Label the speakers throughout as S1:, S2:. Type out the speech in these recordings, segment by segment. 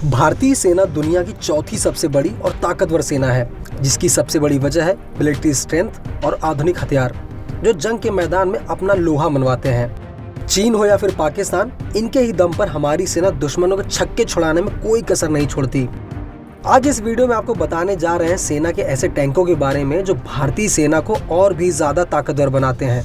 S1: भारतीय सेना दुनिया की चौथी सबसे बड़ी और ताकतवर सेना है, जिसकी सबसे बड़ी वजह है मिलिट्री स्ट्रेंथ और आधुनिक हथियार जो जंग के मैदान में अपना लोहा मनवाते हैं। चीन हो या फिर पाकिस्तान, इनके ही दम पर हमारी सेना दुश्मनों के छक्के छुड़ाने में कोई कसर नहीं छोड़ती। आज इस वीडियो में आपको बताने जा रहे हैं सेना के ऐसे टैंकों के बारे में जो भारतीय सेना को और भी ज्यादा ताकतवर बनाते हैं।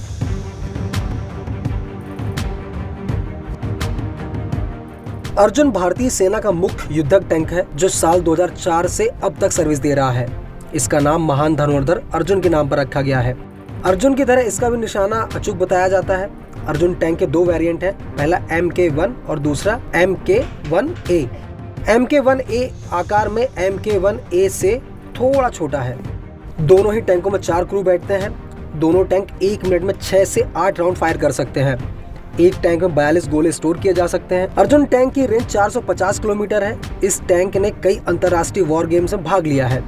S1: अर्जुन भारतीय सेना का मुख्य युद्धक टैंक है जो साल 2004 से अब तक सर्विस दे रहा है। इसका नाम महान धनुर्धर अर्जुन के नाम पर रखा गया है। अर्जुन की तरह इसका भी निशाना अचूक बताया जाता है। अर्जुन टैंक के दो वेरिएंट हैं, पहला MK1 और दूसरा MK1A। MK1A आकार में MK1A से थोड़ा छोटा है। दोनों ही टैंकों में 4 क्रू बैठते हैं। दोनों टैंक 1 मिनट में 6 से 8 राउंड फायर कर सकते हैं। एक टैंक में 42 गोले स्टोर किए जा सकते हैं। अर्जुन टैंक की रेंज 450 किलोमीटर है। इस टैंक ने कई अंतर्राष्ट्रीय वॉर गेम्स में भाग लिया है।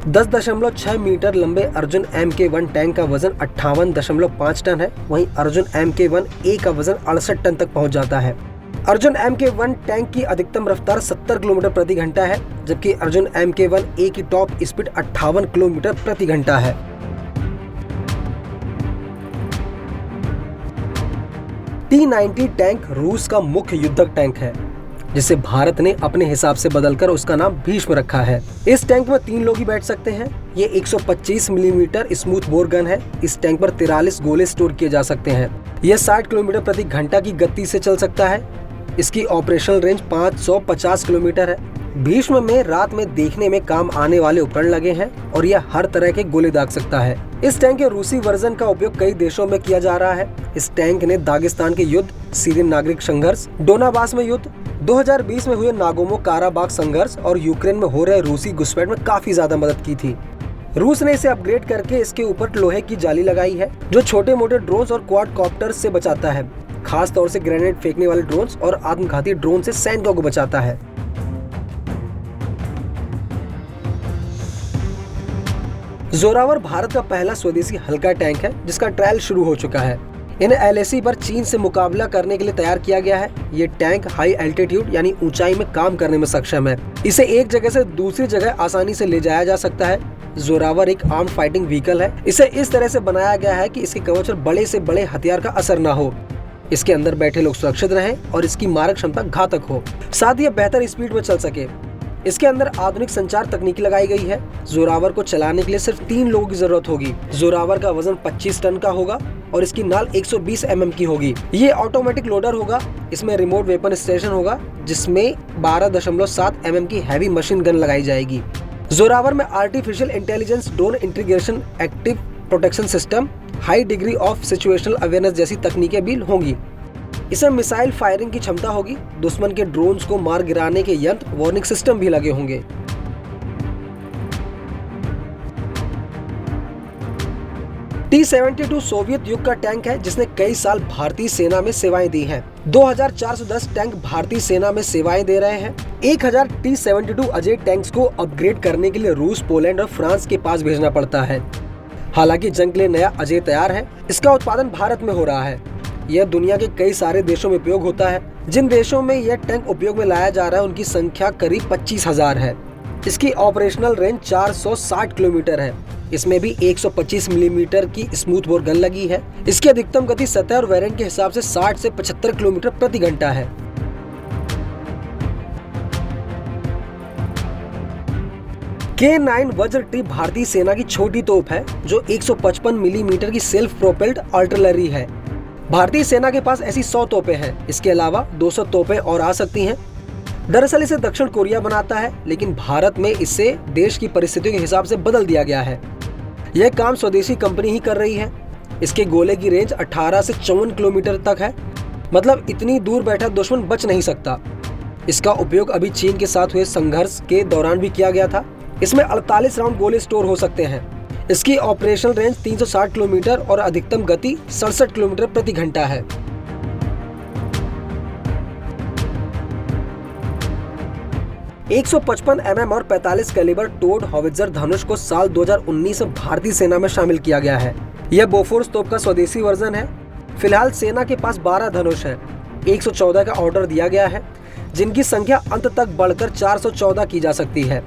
S1: 10.6 मीटर लंबे अर्जुन MK1 टैंक का वजन 58.5 टन है। वहीं अर्जुन MK1A का वजन 68 टन तक पहुंच जाता है। अर्जुन MK1 टैंक की अधिकतम रफ्तार 70 किलोमीटर प्रति घंटा है, जबकि अर्जुन MK1A की टॉप स्पीड 58 किलोमीटर प्रति घंटा है। T-90 टैंक रूस का मुख्य युद्धक टैंक है, जिसे भारत ने अपने हिसाब से बदलकर उसका नाम भीष्म रखा है। इस टैंक में 3 लोग ही बैठ सकते हैं। ये 125 मिलीमीटर स्मूथ बोर गन है। इस टैंक पर 43 गोले स्टोर किए जा सकते हैं। यह 60 किलोमीटर प्रति घंटा की गति से चल सकता है। इसकी ऑपरेशनल रेंज 550 किलोमीटर है। भीष्म में रात में देखने में काम आने वाले उपकरण लगे हैं और यह हर तरह के गोले दाग सकता है। इस टैंक के रूसी वर्जन का उपयोग कई देशों में किया जा रहा है। इस टैंक ने दागिस्तान के युद्ध, सीरियन नागरिक संघर्ष, डोनाबास में युद्ध, 2020 में हुए नागोर्नो काराबाख संघर्ष और यूक्रेन में हो रहे रूसी घुसपैठ में काफी ज्यादा मदद की थी। रूस ने इसे अपग्रेड करके इसके ऊपर लोहे की जाली लगाई है जो छोटे मोटे ड्रोन्स और क्वाडकॉप्टर्स से बचाता है। खास तौर से ग्रेनेड फेंकने वाले ड्रोन्स और आत्मघाती ड्रोन से सैनिकों को बचाता है। जोरावर भारत का पहला स्वदेशी हल्का टैंक है जिसका ट्रायल शुरू हो चुका है। इन्हें LAC पर चीन से मुकाबला करने के लिए तैयार किया गया है। ये टैंक हाई एल्टीट्यूड यानी ऊंचाई में काम करने में सक्षम है। इसे एक जगह से दूसरी जगह आसानी से ले जाया जा सकता है। जोरावर एक आर्म फाइटिंग व्हीकल है। इसे इस तरह से बनाया गया है कि इसके कवच पर बड़े से बड़े हथियार का असर न हो, इसके अंदर बैठे लोग सुरक्षित रहें और इसकी मारक क्षमता घातक हो, साथ ही बेहतर स्पीड में चल सके। इसके अंदर आधुनिक संचार तकनीक लगाई गई है। जोरावर को चलाने के लिए सिर्फ 3 लोगों की जरूरत होगी। जोरावर का वजन 25 टन का होगा और इसकी नाल 120 mm की होगी। ये ऑटोमेटिक लोडर होगा। इसमें रिमोट वेपन स्टेशन होगा जिसमें 12.7 mm की हैवी मशीन गन लगाई जाएगी। जोरावर में artificial intelligence, drone integration, active protection system, high degree of situational awareness जैसी तकनीकें भी होंगी। इसमें मिसाइल फायरिंग की क्षमता होगी। दुश्मन के ड्रोन्स को मार गिराने के यंत्र, वार्निंग सिस्टम भी लगे होंगे। T-72 सोवियत युग का टैंक है जिसने कई साल भारतीय सेना में सेवाएं दी हैं। 2410 टैंक भारतीय सेना में सेवाएं दे रहे हैं। 1000 T-72 अजय टैंक्स को अपग्रेड करने के लिए रूस, पोलैंड और फ्रांस के पास भेजना पड़ता है। हालांकि जंग के लिए नया अजय तैयार है। इसका उत्पादन भारत में हो रहा है। यह दुनिया के कई सारे देशों में उपयोग होता है। जिन देशों में यह टैंक उपयोग में लाया जा रहा है उनकी संख्या करीब 25,000 है। इसकी ऑपरेशनल रेंज 460 किलोमीटर है। इसमें भी 125 मिलीमीटर की स्मूथ बोर गन लगी है। इसकी अधिकतम गति सतह और वेरिएंट के हिसाब से 60 से 75 किलोमीटर प्रति घंटा है। K9 वज्र टी भारतीय सेना की छोटी तोप है जो 155 मिलीमीटर की सेल्फ प्रोपेल्ड आर्टिलरी है। भारतीय सेना के पास ऐसी 100 तोपें हैं। इसके अलावा 200 तोपें और आ सकती हैं। दरअसल इसे दक्षिण कोरिया बनाता है, लेकिन भारत में इसे देश की परिस्थितियों के हिसाब से बदल दिया गया है। यह काम स्वदेशी कंपनी ही कर रही है। इसके गोले की रेंज 18 से 54 किलोमीटर तक है, मतलब इतनी दूर बैठा दुश्मन बच नहीं सकता। इसका उपयोग अभी चीन के साथ हुए संघर्ष के दौरान भी किया गया था। इसमें 48 राउंड गोले स्टोर हो सकते हैं। इसकी ऑपरेशनल रेंज 360 किलोमीटर और अधिकतम गति 67 किलोमीटर प्रति घंटा है। एक 155 mm और 45 कैलिबर टोड हॉवित्जर धनुष को साल 2019 में भारतीय सेना में शामिल किया गया है। यह बोफोर्स तोप का स्वदेशी वर्जन है। फिलहाल सेना के पास 12 धनुष हैं। 114 का ऑर्डर दिया गया है। जिनकी संख्या अंत तक बढ़कर 414 की जा सकती है।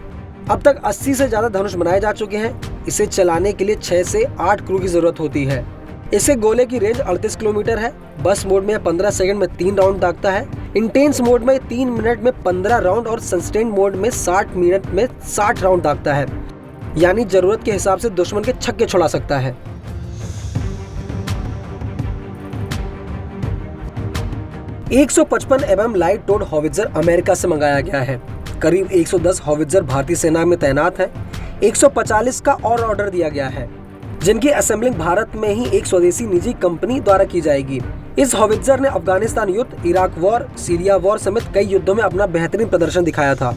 S1: अब तक 80 से ज्यादा धनुष बनाए जा चुके हैं। इसे चलाने के लिए 6 से 8 क्रू की जरूरत होती है। इसके गोले की रेंज 38 किलोमीटर है। बस मोड में 15 सेकंड में 3 राउंड दागता है। इंटेंस मोड में 3 मिनट में 15 राउंड और सस्टेन मोड में 60 मिनट में 60 राउंड दागता है, यानी जरूरत के हिसाब से दुश्मन के छक्के छुड़ा सकता है। एक 155 mm light towed howitzer America से मंगाया गया है। करीब 110 हॉवित्जर भारतीय सेना में तैनात है। 145 का और ऑर्डर दिया गया है, जिनकी असेंबलिंग भारत में ही एक स्वदेशी निजी कंपनी द्वारा की जाएगी। इस हॉवित्जर ने अफगानिस्तान युद्ध, इराक वॉर, सीरिया वॉर समेत कई युद्धों में अपना बेहतरीन प्रदर्शन दिखाया था।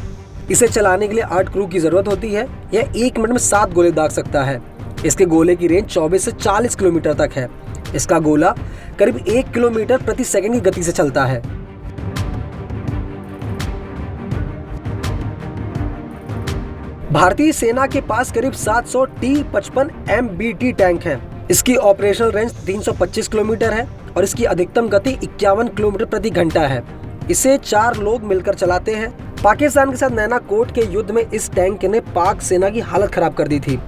S1: इसे चलाने के लिए 8 क्रू की जरूरत होती है। यह 1 मिनट में 7 गोले दाग सकता है। इसके गोले की रेंज 24 से 40 किलोमीटर तक है। इसका गोला करीब 1 किलोमीटर प्रति सेकंड की गति से चलता है। भारतीय सेना के पास करीब 700 T-55 MBT टैंक हैं। इसकी ऑपरेशनल रेंज 325 किलोमीटर है और इसकी अधिकतम गति 51 किलोमीटर प्रति घंटा है। इसे 4 लोग मिलकर चलाते हैं। पाकिस्तान के साथ नैना कोट के युद्ध में इस टैंक ने पाक सेना की हालत खराब कर दी थी।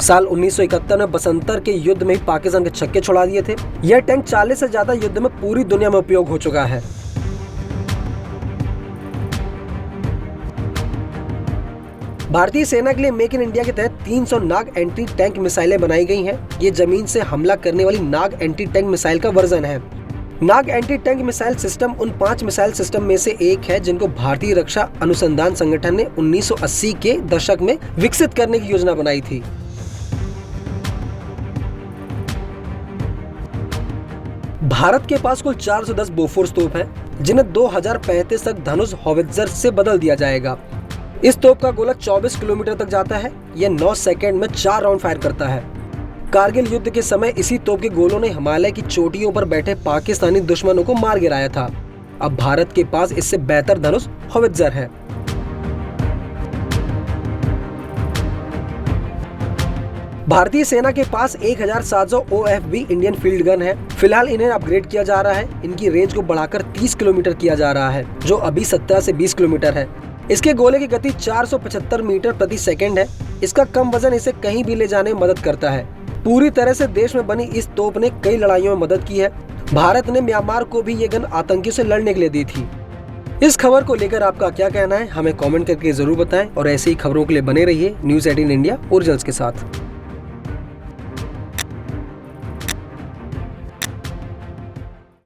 S1: साल 1971 में बसंतर के युद्ध में पाकिस्तान के छक्के छुड़ा दिए थे। यह टैंक 40 से ज्यादा युद्ध में पूरी दुनिया में उपयोग हो चुका है। भारतीय सेना के लिए मेक इन इंडिया के तहत 300 नाग एंटी टैंक मिसाइलें बनाई गई हैं। ये जमीन से हमला करने वाली नाग एंटी टैंक मिसाइल का वर्जन है। नाग एंटी टैंक मिसाइल सिस्टम उन 5 मिसाइल सिस्टम में से एक है जिनको भारतीय रक्षा अनुसंधान संगठन ने 1980 के दशक में विकसित करने की योजना बनाई थी। भारत के पास कुल 410 बोफोर्स तोप हैं, जिन्हें 2035 तक धनुष हॉवित्जर से बदल दिया जाएगा। इस तोप का गोला 24 किलोमीटर तक जाता है। यह 9 सेकंड में 4 राउंड फायर करता है। कारगिल युद्ध के समय इसी तोप के गोलों ने हिमालय की चोटियों पर बैठे पाकिस्तानी दुश्मनों को मार गिराया था। अब भारत के पास इससे बेहतर धनुष हॉवित्जर है। भारतीय सेना के पास 1700 OFB इंडियन फील्ड गन है। फिलहाल इन्हें अपग्रेड किया जा रहा है। इनकी रेंज को बढ़ाकर 30 किलोमीटर किया जा रहा है, जो अभी 17 से 20 किलोमीटर है। इसके गोले की गति 475 मीटर प्रति सेकंड है। इसका कम वजन इसे कहीं भी ले जाने में मदद करता है। पूरी तरह से देश में बनी इस तोप ने कई लड़ाइयों में मदद की है। भारत ने म्यांमार को भी ये गन आतंकियों से लड़ने के लिए दी थी। इस खबर को लेकर आपका क्या कहना है, हमें कमेंट करके जरूर बताएं और ऐसी ही खबरों के लिए बने रहिए न्यूज़ 18 इंडिया ओरिजिनल्स के साथ।